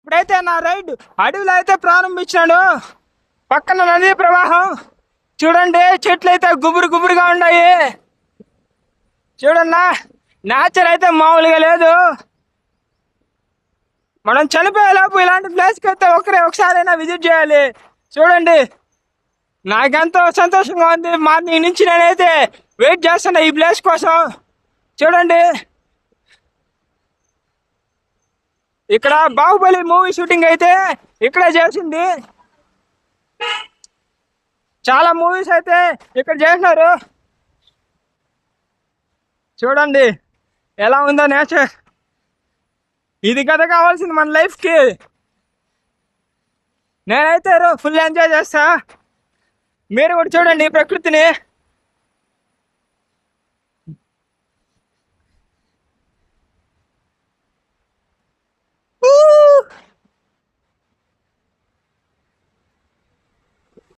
ఇప్పుడైతే నా రైడ్ అడవిలో అయితే ప్రారంభించాడు. పక్కన నదీ ప్రవాహం చూడండి, చెట్లు అయితే గుబురు గుబురుగా ఉన్నాయి. చూడన్నా, నేచర్ అయితే మామూలుగా లేదు. మనం చనిపోయేలోపు ఇలాంటి ప్లేస్కి అయితే ఒకసారైనా విజిట్ చేయాలి. చూడండి, నాకెంతో సంతోషంగా ఉంది. మార్నింగ్ నుంచి నేనైతే వెయిట్ చేస్తున్నా ఈ ప్లేస్ కోసం. చూడండి, ఇక్కడ బాహుబలి మూవీ షూటింగ్ అయితే ఇక్కడే చేసింది. చాలా మూవీస్ అయితే ఇక్కడ చేసినారు. చూడండి ఎలా ఉందో నేచర్. ఇది కదా కావాల్సింది మన లైఫ్కి. నేనైతే ఫుల్ ఎంజాయ్ చేస్తా. మీరు కూడా చూడండి ఈ ప్రకృతిని.